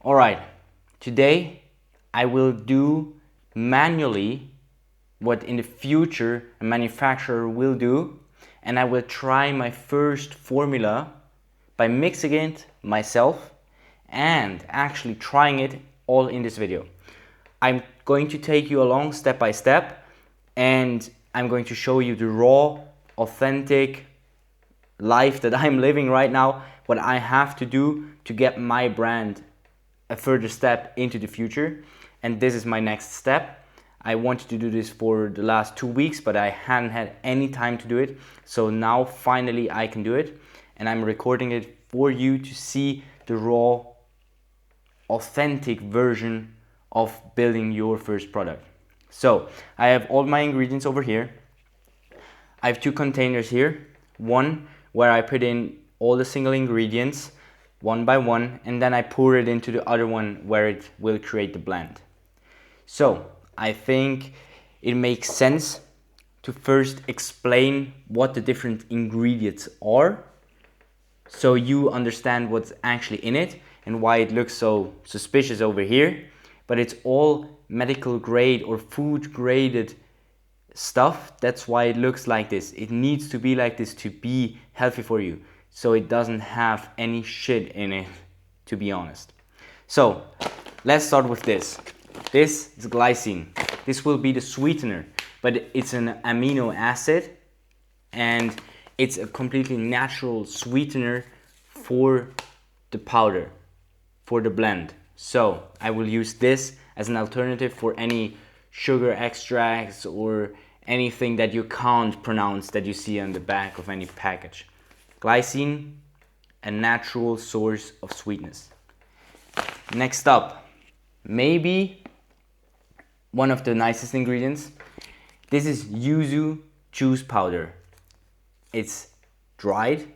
Alright, today I will do manually what in the future a manufacturer will do, and I will try my first formula by mixing it myself and actually trying it all in this video. I'm going to take you along step by step, and I'm going to show you the raw, authentic life that I'm living right now, what I have to do to get my brand a further step into the future. And this is my next step. I wanted to do this for the last 2 weeks, but I hadn't had any time to do it. So now finally I can do it, and I'm recording it for you to see the raw, authentic version of building your first product. So I have all my ingredients over here. I have 2 containers here. One where I put in all the single ingredients one by one, and then I pour it into the other one where it will create the blend. So I think it makes sense to first explain what the different ingredients are, so you understand what's actually in it and why it looks so suspicious over here. But it's all medical grade or food graded stuff. That's why it looks like this. It needs to be like this to be healthy for you, so it doesn't have any shit in it, to be honest. So let's start with this. This is glycine. This will be the sweetener, but it's an amino acid, and it's a completely natural sweetener for the powder, for the blend. So I will use this as an alternative for any sugar extracts or anything that you can't pronounce that you see on the back of any package. Glycine, a natural source of sweetness. Next up, maybe one of the nicest ingredients. This is yuzu juice powder. It's dried,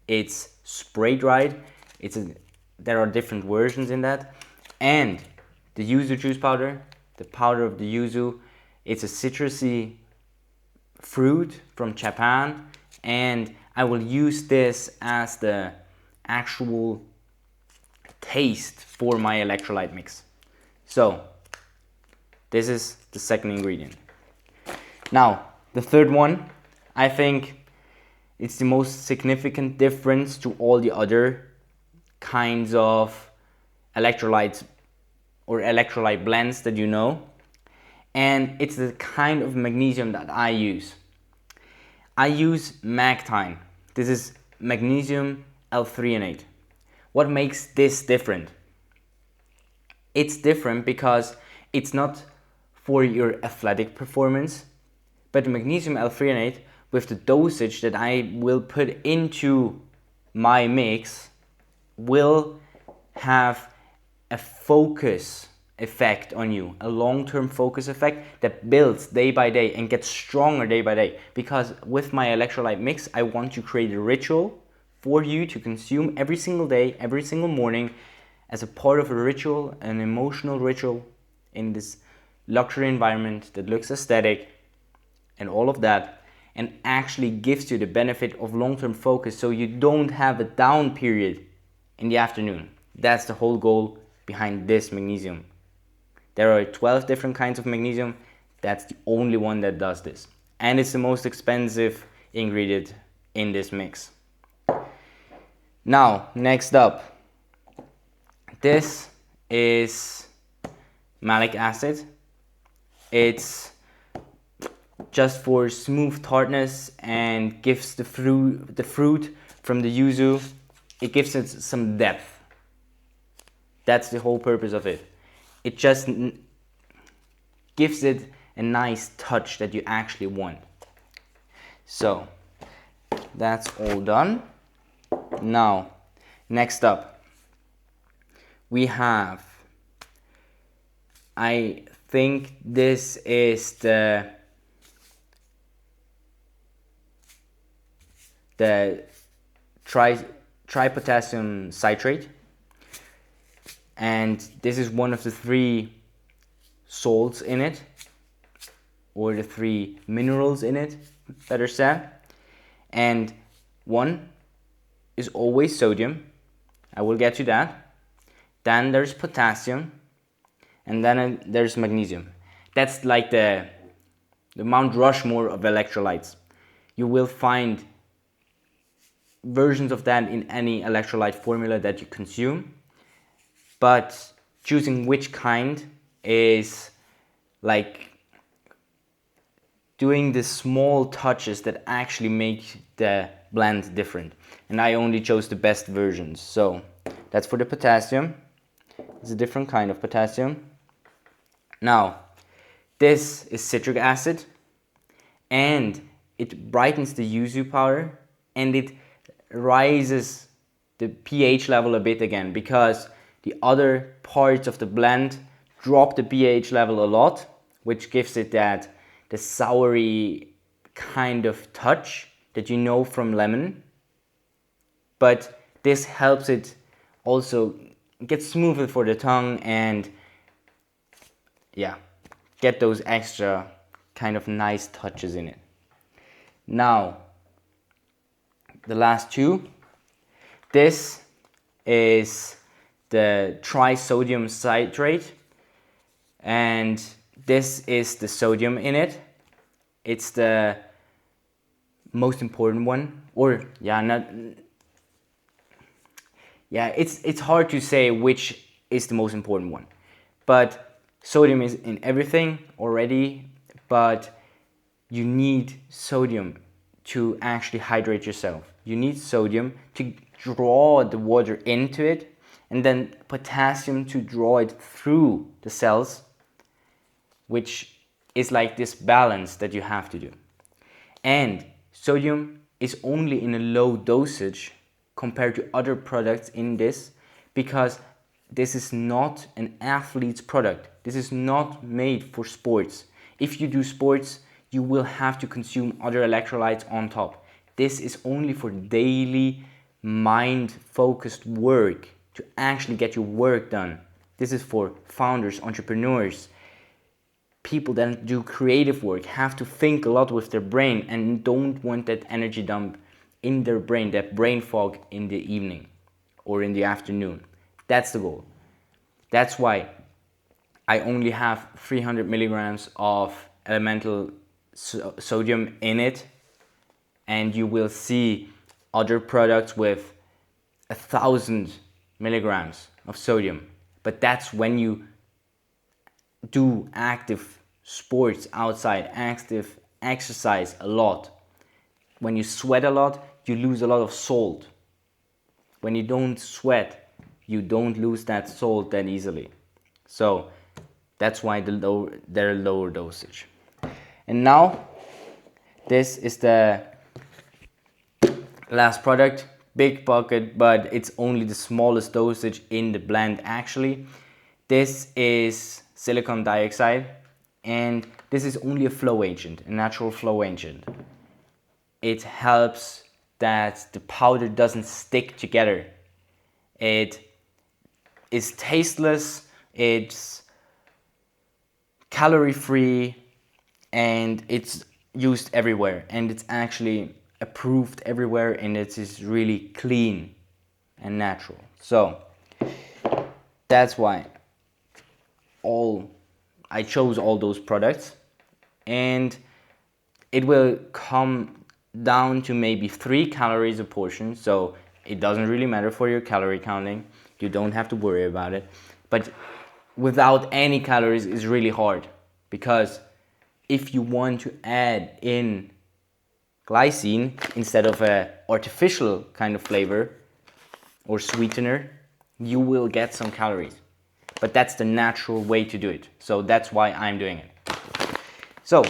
it's spray dried, there are different versions in that. And the yuzu juice powder, the powder of the yuzu, it's a citrusy fruit from Japan, and I will use this as the actual taste for my electrolyte mix. So this is the second ingredient. Now the third one, I think it's the most significant difference to all the other kinds of electrolytes or electrolyte blends that you know, and it's the kind of magnesium that I use. I use Magtine. This is magnesium L-threonate. What makes this different? It's different because it's not for your athletic performance, but magnesium L-threonate, with the dosage that I will put into my mix, will have a focus effect on you, a long-term focus effect that builds day by day and gets stronger day by day. Because with my electrolyte mix, I want to create a ritual for you to consume every single day, every single morning, as a part of a ritual, an emotional ritual in this luxury environment that looks aesthetic and all of that, and actually gives you the benefit of long-term focus, so you don't have a down period in the afternoon. That's the whole goal behind this magnesium. There are 12 different kinds of magnesium. That's the only one that does this. And it's the most expensive ingredient in this mix. Now, next up. This is malic acid. It's just for smooth tartness and gives the fruit from the yuzu, it gives it some depth. That's the whole purpose of it. It just gives it a nice touch that you actually want. So that's all done. Now, next up, we have, I think this is the tripotassium citrate, and this is one of the 3 salts in it, or the 3 minerals in it, better said. And one is always sodium. I will get to that. then there's potassium, and then there's magnesium. That's like the Mount Rushmore of electrolytes. You will find versions of that in any electrolyte formula that you consume, but choosing which kind is like doing the small touches that actually make the blend different. And I only chose the best versions. So that's for the potassium. It's a different kind of potassium. Now, this is citric acid, and it brightens the yuzu powder, and it rises the pH level a bit again, because the other parts of the blend drop the pH level a lot, which gives it the soury kind of touch that you know from lemon. But this helps it also get smoother for the tongue and yeah, get those extra kind of nice touches in it. Now, the last two. This is the trisodium citrate, and this is the sodium in it. It's the most important one, or it's hard to say which is the most important one, but sodium is in everything already, but you need sodium to actually hydrate yourself. You need sodium to draw the water into it, and then potassium to draw it through the cells, which is like this balance that you have to do. And sodium is only in a low dosage compared to other products in this, because this is not an athlete's product. This is not made for sports. If you do sports, you will have to consume other electrolytes on top. This is only for daily mind-focused work, to actually get your work done. This is for founders, entrepreneurs, people that do creative work, have to think a lot with their brain and don't want that energy dump in their brain, that brain fog in the evening or in the afternoon. That's the goal. That's why I only have 300 milligrams of elemental sodium in it, and you will see other products with 1,000 milligrams of sodium. But that's when you do active sports outside, active exercise a lot. When you sweat a lot, you lose a lot of salt. When you don't sweat, you don't lose that salt that easily. So that's why they're lower dosage. And now, this is the last product, big bucket, but it's only the smallest dosage in the blend actually. This is silicon dioxide, and this is only a flow agent, a natural flow agent. It helps that the powder doesn't stick together. It is tasteless, it's calorie free, and it's used everywhere, and it's actually approved everywhere, and it is really clean and natural. So that's why I chose all those products, and it will come down to maybe 3 calories a portion, so it doesn't really matter for your calorie counting. You don't have to worry about it. But without any calories is really hard, because if you want to add in glycine instead of a artificial kind of flavor or sweetener, you will get some calories. But that's the natural way to do it. So that's why I'm doing it. So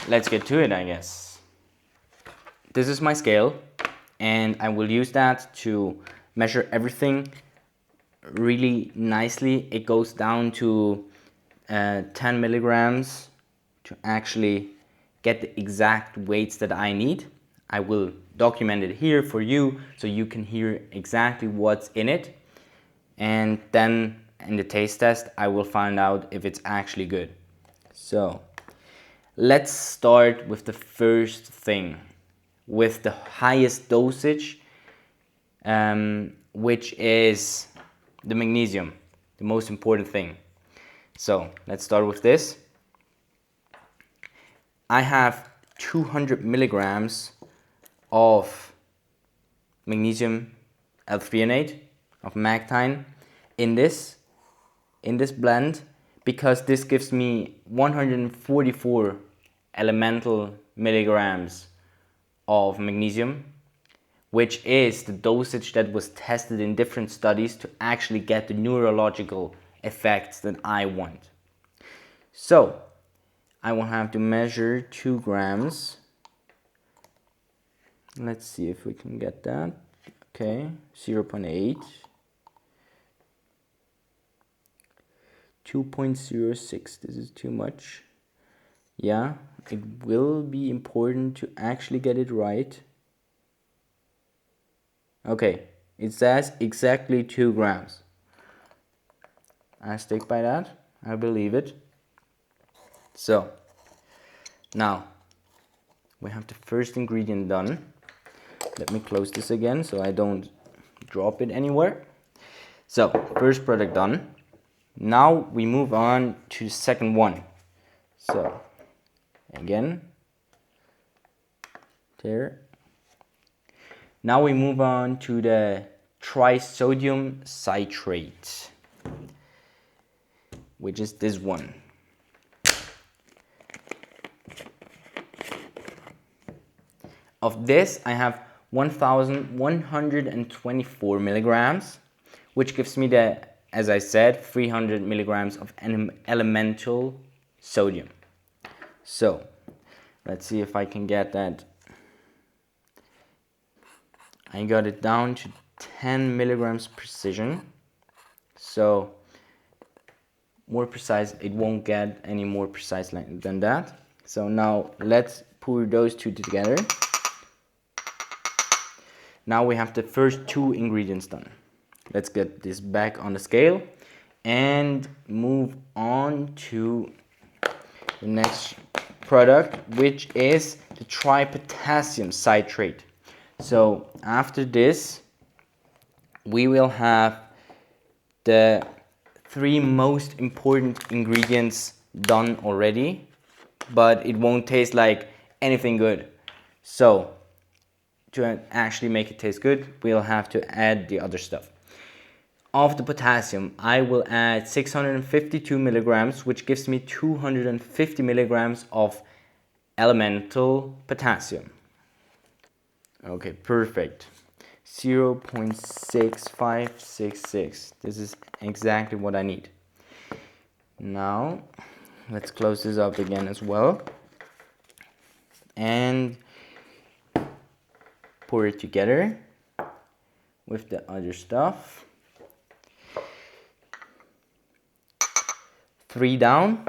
let's get to it, I guess. This is my scale, and I will use that to measure everything really nicely. It goes down to 10 milligrams to actually get the exact weights that I need. I will document it here for you so you can hear exactly what's in it. And then in the taste test, I will find out if it's actually good. So let's start with the first thing, with the highest dosage, which is the magnesium. the most important thing. So let's start with this. I have 200 milligrams of magnesium L-threonate of Magtine in this blend, because this gives me 144 elemental milligrams of magnesium, which is the dosage that was tested in different studies to actually get the neurological effects that I want. So I will have to measure 2 grams. Let's see if we can get that. Okay, 0.8. 2.06, this is too much. Yeah, it will be important to actually get it right. Okay, it says exactly 2 grams. I stick by that, I believe it. So, now, we have the first ingredient done. Let me close this again so I don't drop it anywhere. So, first product done. Now we move on to the second one. So, again, there. Now we move on to the trisodium citrate, which is this one. Of this, I have 1,124 milligrams, which gives me the, as I said, 300 milligrams of elemental sodium. So, let's see if I can get that. I got it down to 10 milligrams precision. So, more precise, it won't get any more precise than that. So now let's pour those two together. Now we have the first 2 ingredients done. Let's get this back on the scale and move on to the next product, which is the tripotassium citrate. So after this, we will have the 3 most important ingredients done already, but it won't taste like anything good. So to actually make it taste good, we'll have to add the other stuff. Of the potassium, I will add 652 milligrams, which gives me 250 milligrams of elemental potassium. Okay, perfect. 0.6566. This is exactly what I need. Now, let's close this up again as well. And pour it together with the other stuff. 3 down,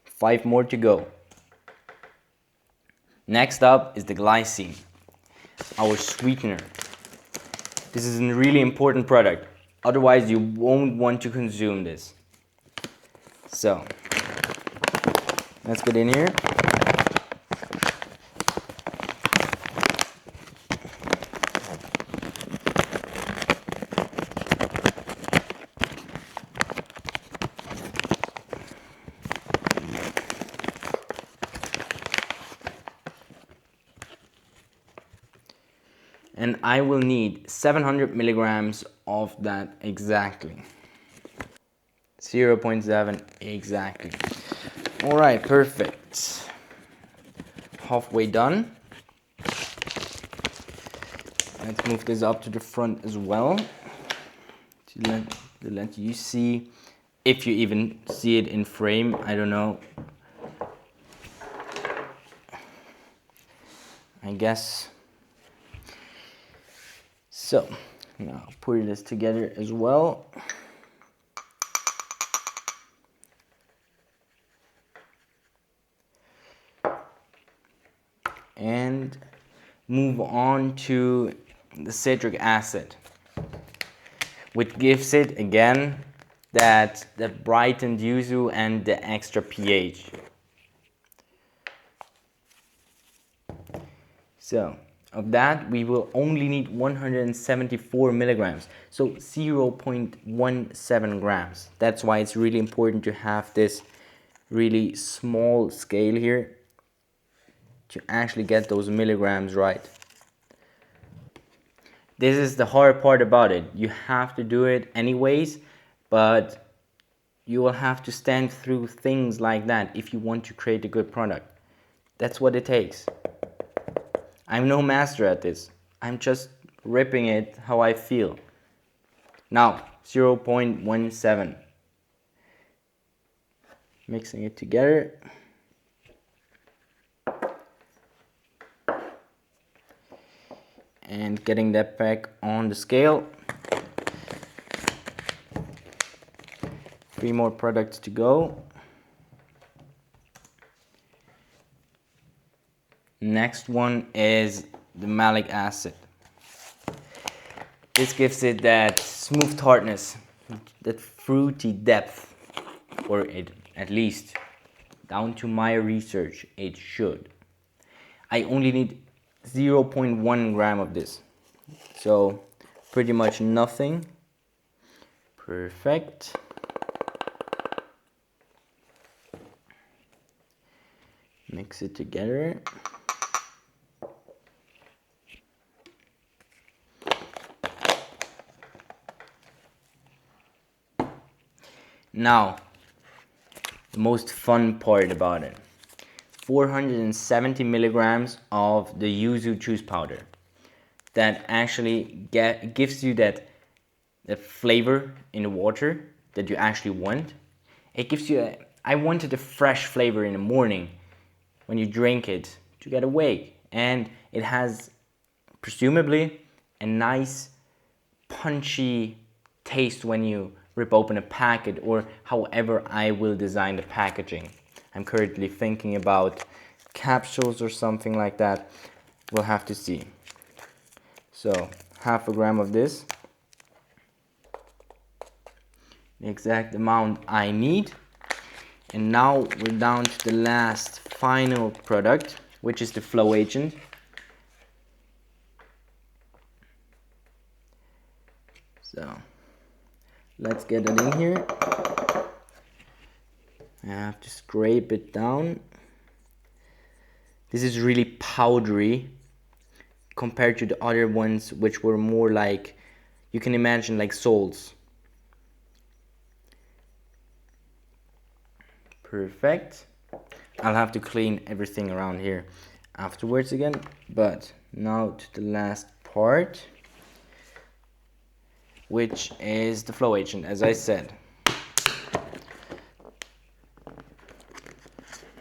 5 more to go. Next up is the glycine, our sweetener. This is a really important product, otherwise you won't want to consume this. So, let's get in here. And I will need 700 milligrams of that exactly. 0.7 exactly. All right, perfect. Halfway done. Let's move this up to the front as well to let you see, if you even see it in frame. I don't know. I guess. So now put this together as well. And move on to the citric acid, which gives it again that brightened yuzu and the extra pH. So of that, we will only need 174 milligrams, so 0.17 grams. That's why it's really important to have this really small scale here to actually get those milligrams right. This is the hard part about it. You have to do it anyways, but you will have to stand through things like that if you want to create a good product. That's what it takes. I'm no master at this. I'm just ripping it how I feel. Now, 0.17. Mixing it together. And getting that back on the scale. 3 more products to go. Next one is the malic acid. This gives it that smooth tartness, that fruity depth, or it at least, down to my research, it should. I only need 0.1 gram of this, so pretty much nothing. Perfect. Mix it together. Now, the most fun part about it. 470 milligrams of the yuzu juice powder. That actually gives you that flavor in the water that you actually want. It gives you I wanted a fresh flavor in the morning when you drink it to get awake. And it has presumably a nice punchy taste when you rip open a packet, or however I will design the packaging. I'm currently thinking about capsules or something like that. We'll have to see. So, half a gram of this. The exact amount I need. And now we're down to the last final product, which is the flow agent. So, let's get it in here. I have to scrape it down. This is really powdery compared to the other ones, which were more like, you can imagine, like salts. Perfect. I'll have to clean everything around here afterwards again, but now to the last part, which is the flow agent, as I said.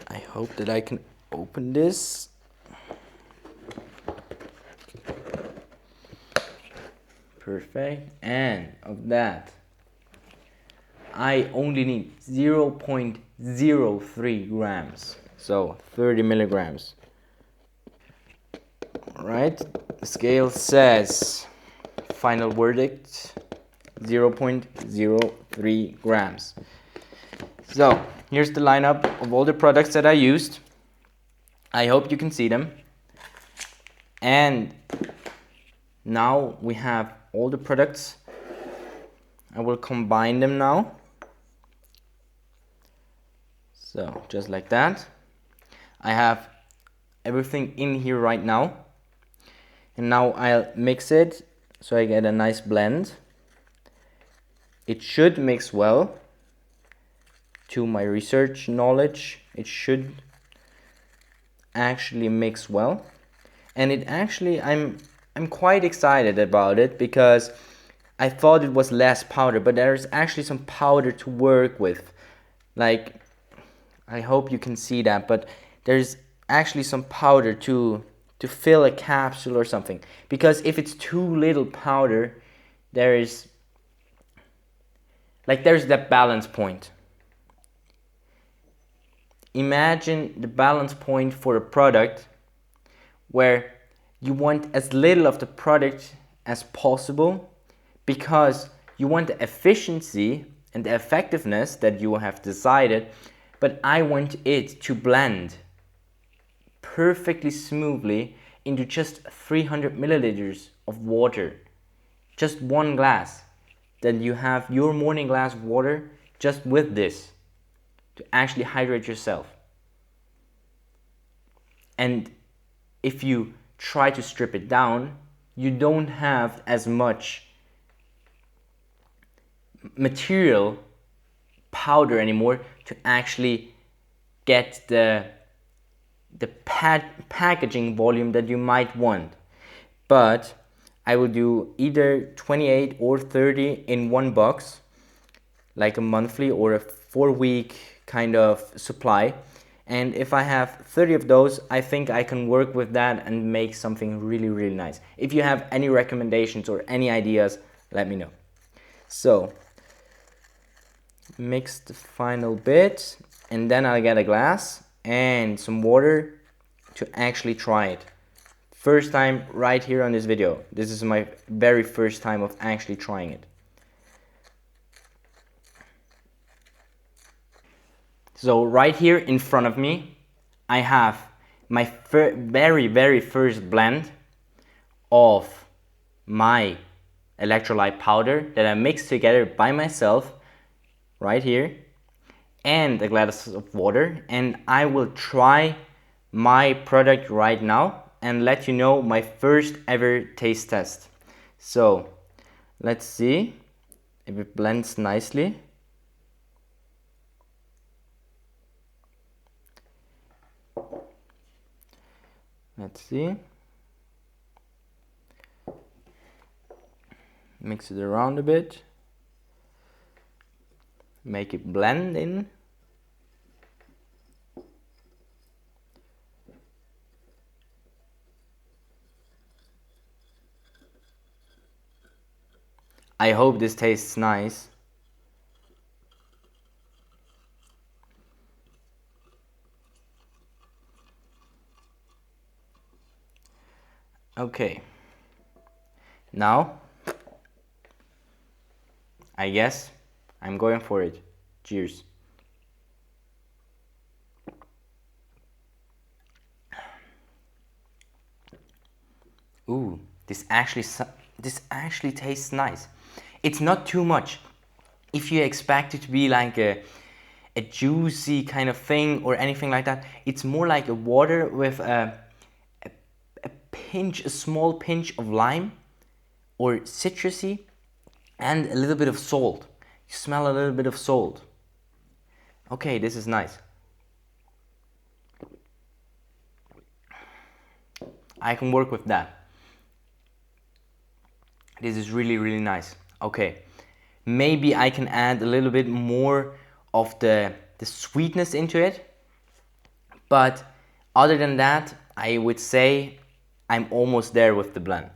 I hope that I can open this. Perfect. And of that, I only need 0.03 grams, so 30 milligrams. Alright, the scale says final verdict 0.03 grams. So here's the lineup of all the products that I used. I hope you can see them. And now we have all the products. I will combine them now. So just like that. I have everything in here right now. And now I'll mix it so I get a nice blend. It should mix well. To my research knowledge, it should actually mix well. And it actually, I'm quite excited about it, because I thought it was less powder, but there's actually some powder to work with. Like, I hope you can see that, but there's actually some powder to fill a capsule or something. Because if it's too little powder, there's that balance point. Imagine the balance point for a product where you want as little of the product as possible, because you want the efficiency and the effectiveness that you have decided, but I want it to blend perfectly smoothly into just 300 milliliters of water, just one glass, then you have your morning glass of water just with this to actually hydrate yourself. And if you try to strip it down, you don't have as much material powder anymore to actually get the packaging volume that you might want. But I will do either 28 or 30 in one box, like a monthly or a 4-week kind of supply. And if I have 30 of those, I think I can work with that and make something really, really nice. If you have any recommendations or any ideas, let me know. So mix the final bit, and then I'll get a glass and some water to actually try it. First time right here on this video. This is my very first time of actually trying it. So right here in front of me, I have my very first blend of my electrolyte powder that I mixed together by myself right here, and a glass of water, and I will try my product right now and let you know my first ever taste test. So let's see if it blends nicely. Let's see. Mix it around a bit. Make it blend in. I hope this tastes nice. Okay. Now, I guess I'm going for it. Cheers. Ooh, this actually tastes nice. It's not too much. If you expect it to be like a juicy kind of thing or anything like that, it's more like a water with a small pinch of lime or citrusy and a little bit of salt. You smell a little bit of salt. Okay, this is nice. I can work with that. This is really, really nice. Okay, maybe I can add a little bit more of the sweetness into it. But other than that, I would say I'm almost there with the blend.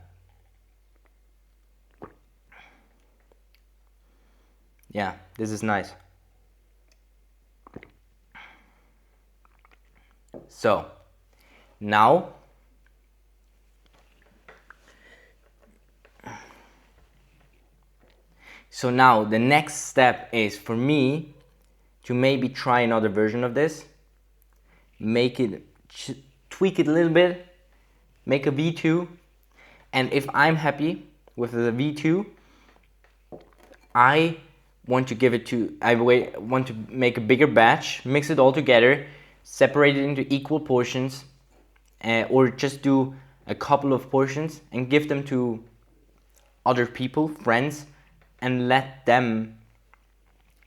Yeah, this is nice. So now the next step is for me to maybe try another version of this, tweak it a little bit, make a V2, and if I'm happy with the V2, I want to make a bigger batch, mix it all together, separate it into equal portions, or just do a couple of portions and give them to other people, friends, and let them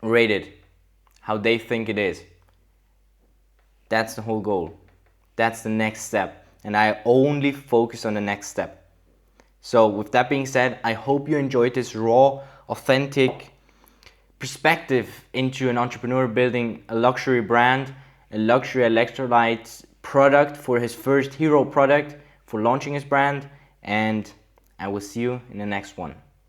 rate it how they think it is. That's the whole goal. That's the next step, and I only focus on the next step. So with that being said, I hope you enjoyed this raw, authentic perspective into an entrepreneur building a luxury brand, a luxury electrolyte product for his first hero product for launching his brand, and I will see you in the next one.